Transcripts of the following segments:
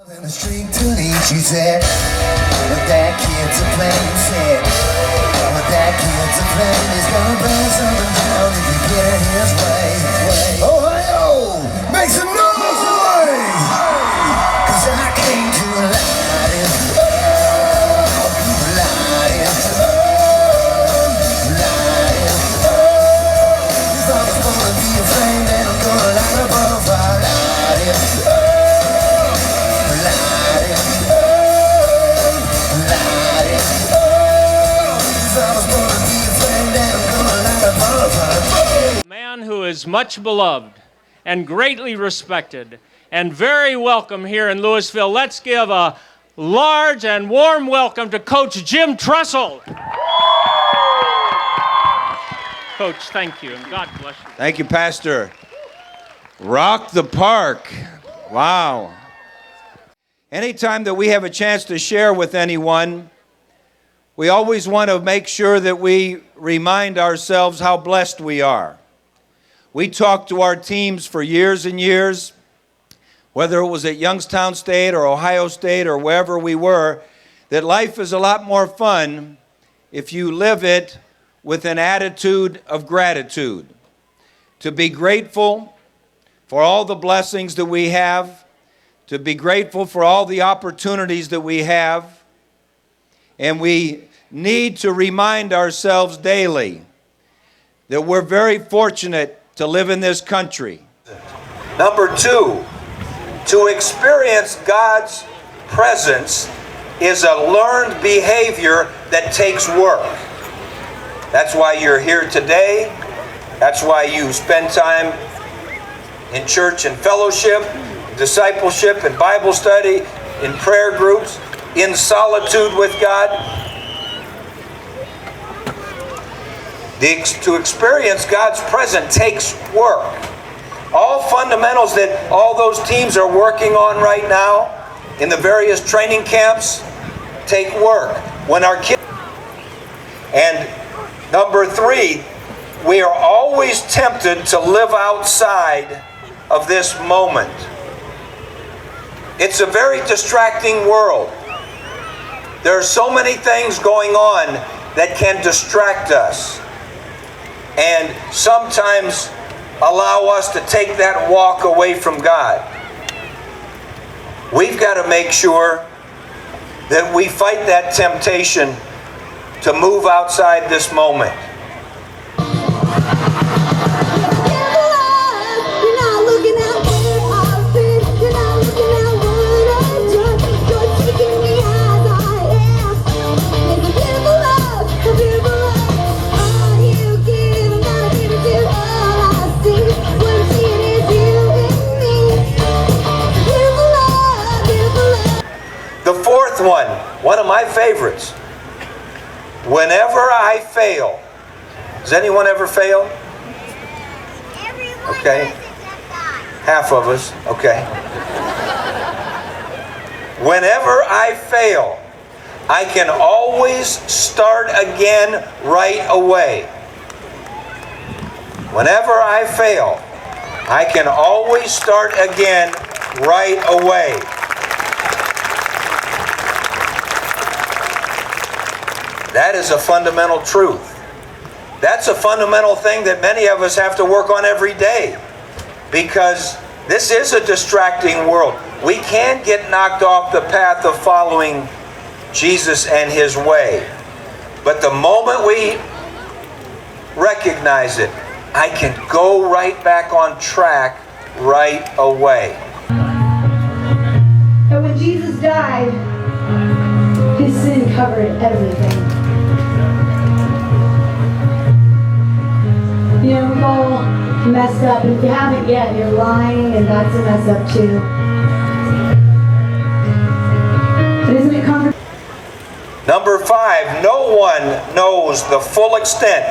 In the street to leave, she said, but that kid's a plane, said, but that kid's a plane, he's gonna burn something down if you get it his way. Ohio, make some noise! Cause I came to light it up, light it up, light it up. If I was gonna be a flame, then I'm gonna light up a fire, light it up. A man who is much beloved and greatly respected and very welcome here in Louisville. Let's give a large and warm welcome to Coach Jim Trussell. Coach, thank you, and God bless you. Thank you, Pastor. Rock the park. Wow. Anytime that we have a chance to share with anyone, we always want to make sure that we remind ourselves how blessed we are. We talked to our teams for years and years, whether it was at Youngstown State or Ohio State or wherever we were, that life is a lot more fun if you live it with an attitude of gratitude. To be grateful for all the blessings that we have, to be grateful for all the opportunities that we have, and we need to remind ourselves daily that we're very fortunate to live in this country. Number two, to experience God's presence is a learned behavior that takes work. That's why you're here today. That's why you spend time in church and fellowship, discipleship and Bible study, in prayer groups, in solitude with God. To experience God's presence takes work. All fundamentals that all those teams are working on right now in the various training camps take work. When our kids... And number three, we are always tempted to live outside of this moment. It's a very distracting world. There are so many things going on that can distract us and sometimes allow us to take that walk away from God. We've got to make sure that we fight that temptation to move outside this moment. The fourth one of my favorites. Whenever I fail. Does anyone ever fail? Okay. Half of us. Okay. Whenever I fail, I can always start again right away. Whenever I fail, I can always start again right away. That is a fundamental truth. That's a fundamental thing that many of us have to work on every day, because this is a distracting world. We can get knocked off the path of following Jesus and His way. But the moment we recognize it, I can go right back on track right away. And when Jesus died, His sin covered everything. You know, we've all messed up. If you haven't yet, you're lying, and that's a mess up too. But isn't it comforting? Number 5, no one knows the full extent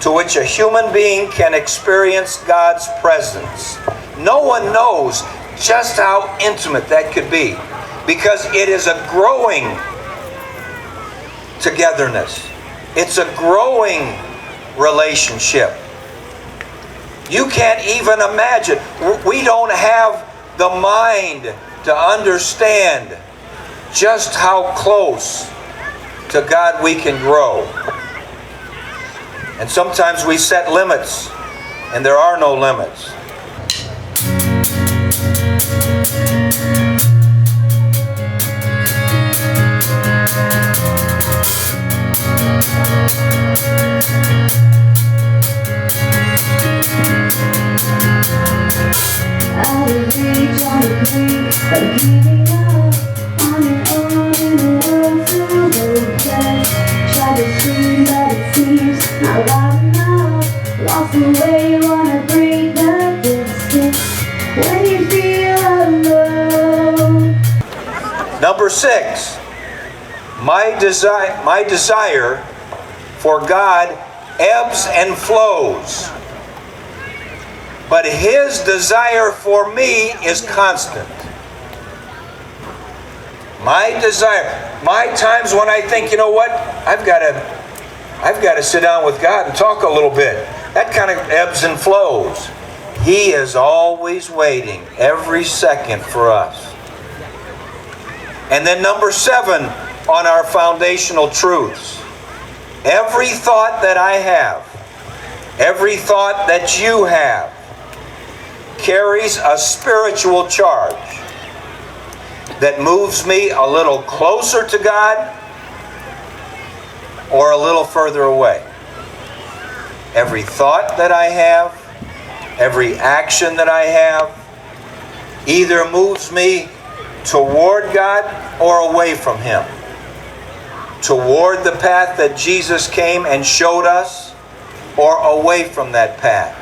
to which a human being can experience God's presence. No one knows just how intimate that could be, because it is a growing togetherness. It's a growing relationship. You can't even imagine. We don't have the mind to understand just how close to God we can grow. And sometimes we set limits, and there are no limits. Out of reach on the brink of giving up on your own in a world filled with death. Try to scream but it seems not loud enough. Lost the way, wanna break the distance when you feel alone. Number 6, my desire for God ebbs and flows, but His desire for me is constant. My desire, my times when I think, you know what, I've got to sit down with God and talk a little bit. That kind of ebbs and flows. He is always waiting every second for us. And then number 7 on our foundational truths. Every thought that I have, every thought that you have, carries a spiritual charge that moves me a little closer to God or a little further away. Every thought that I have, every action that I have, either moves me toward God or away from Him. Toward the path that Jesus came and showed us, or away from that path.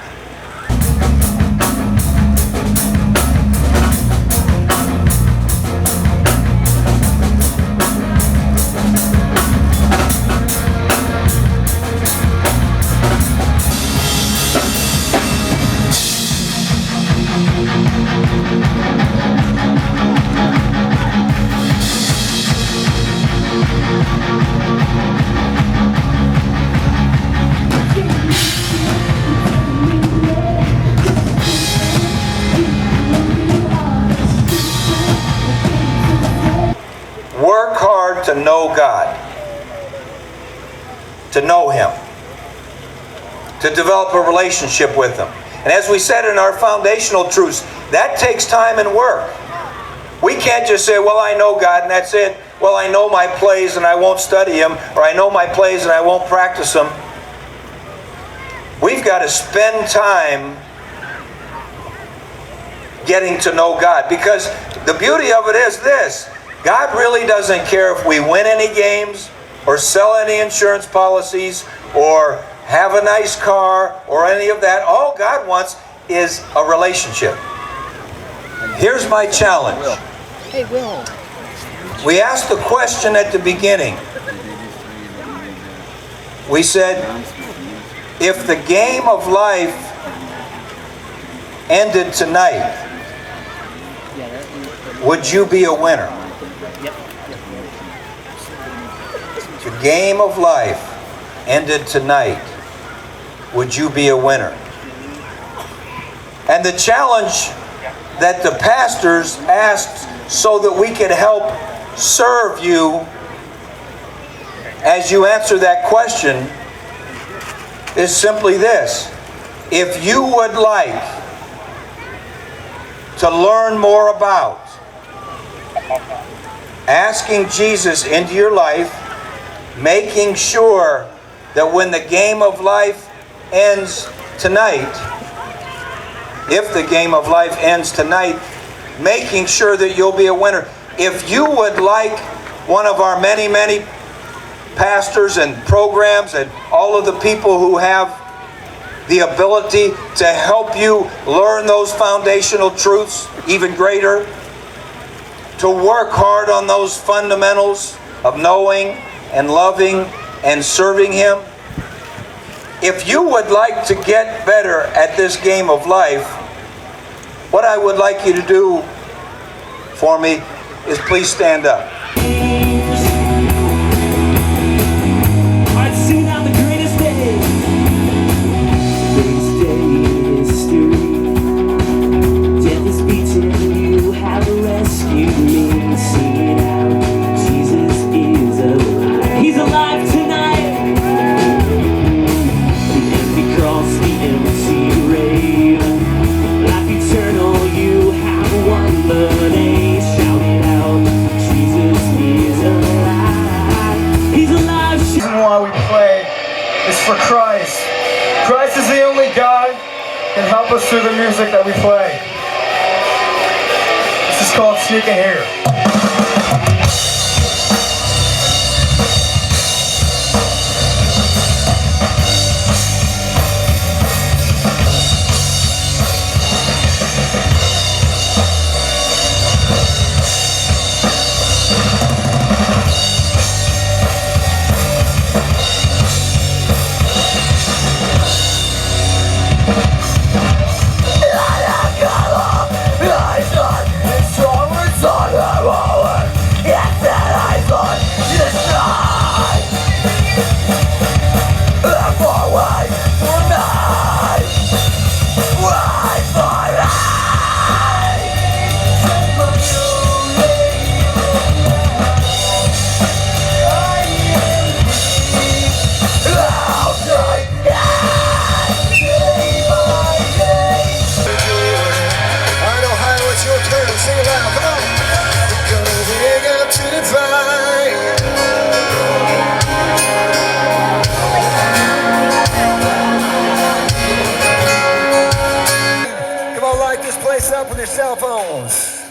Work hard to know God, to know Him, to develop a relationship with Him. And as we said in our foundational truths, that takes time and work. We can't just say, well, I know God and that's it. Well, I know my plays and I won't study Him, or I know my plays and I won't practice them. We've got to spend time getting to know God, because the beauty of it is this: God really doesn't care if we win any games or sell any insurance policies or have a nice car or any of that. All God wants is a relationship. Here's my challenge. Hey, Will. We asked the question at the beginning. We said, if the game of life ended tonight, would you be a winner? The game of life ended tonight, would you be a winner? And the challenge that the pastors asked so that we could help serve you as you answer that question is simply this: if you would like to learn more about asking Jesus into your life, making sure that when the game of life ends tonight, if the game of life ends tonight, making sure that you'll be a winner. If you would like one of our many, many pastors and programs and all of the people who have the ability to help you learn those foundational truths even greater, to work hard on those fundamentals of knowing and loving and serving Him, if you would like to get better at this game of life, what I would like you to do for me is please stand up. I'd seen out the greatest day in history. Death is beaten, you have rescued. music that we play. This is called Sneaking Here. Up with your cell phones.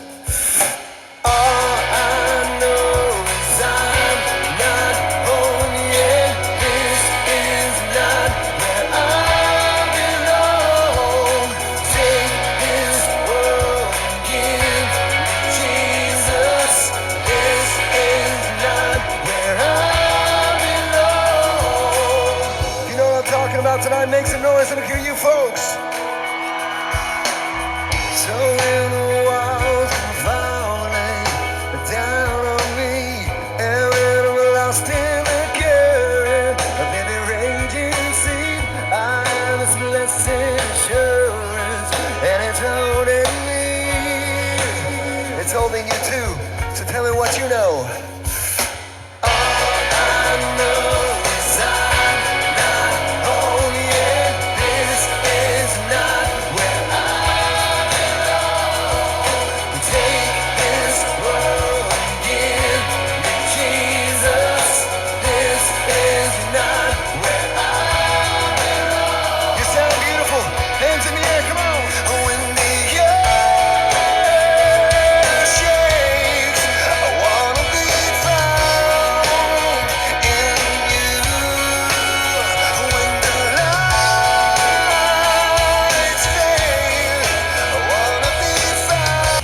All I know is I'm not home yet. This is not where I belong. Take this world and give me Jesus. This is not where I belong. You know what I'm talking about tonight? Make some noise. Let me hear you folks. So in the walls come falling down on me, and when I'm lost in the current of every raging sea, I have this blessed assurance, and it's holding me. It's holding you too. So tell me what you know. All I know is I'm not home yet. This is not where take this world and give me Jesus. This is not where I belong. You sound beautiful. Hands in the air, come on. When the earth shakes, I wanna be found in you. When the lights fade, I wanna be found.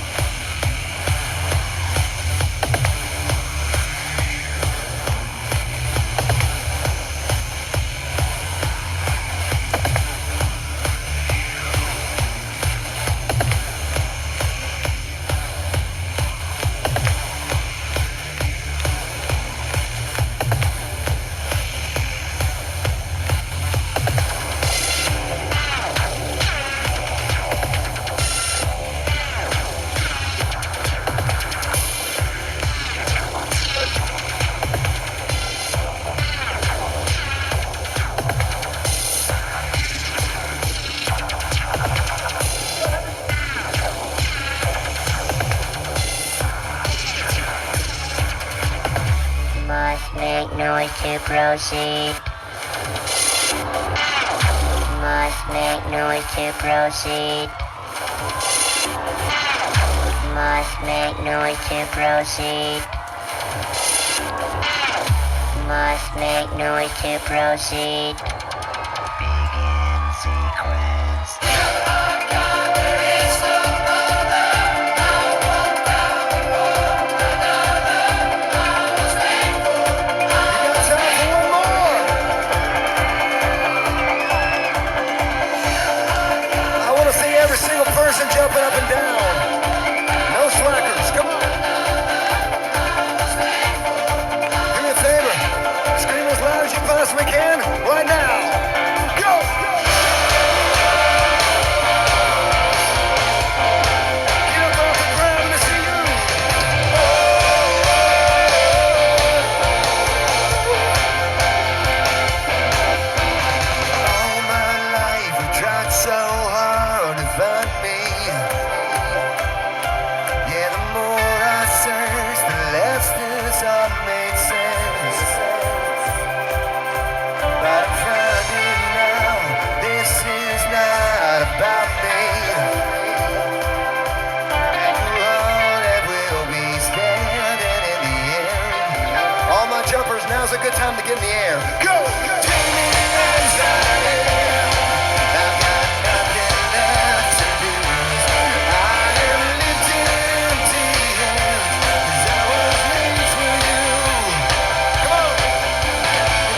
Must make noise to proceed. Must make noise to proceed. Must make noise to proceed. Must make noise to proceed. Begin sequence. Every single person jumping up and down. No slackers. Come on. Do me a favor. Scream as loud as you possibly can right now. now's a good time to get in the air. Go! Take me as I am. I've got nothing left to lose. I am lifted empty hands, 'cause I was made for you. Come on!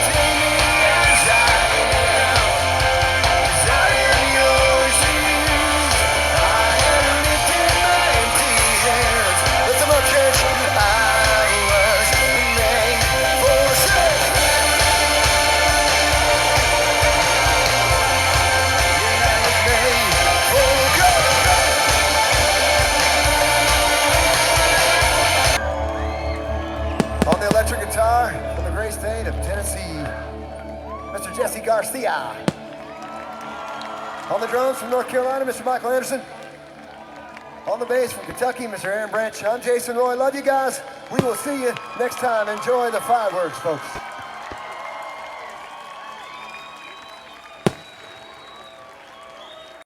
Take me as I am, 'cause I am yours to use. I am lifted my empty hands. Lift them up, church. I was made for sex. On the electric guitar from the great state of Tennessee, Mr. Jesse Garcia. On the drums from North Carolina, Mr. Michael Anderson. On the bass from Kentucky, Mr. Aaron Branch. I'm Jason Roy. Love you guys. We will see you next time. Enjoy the fireworks, folks.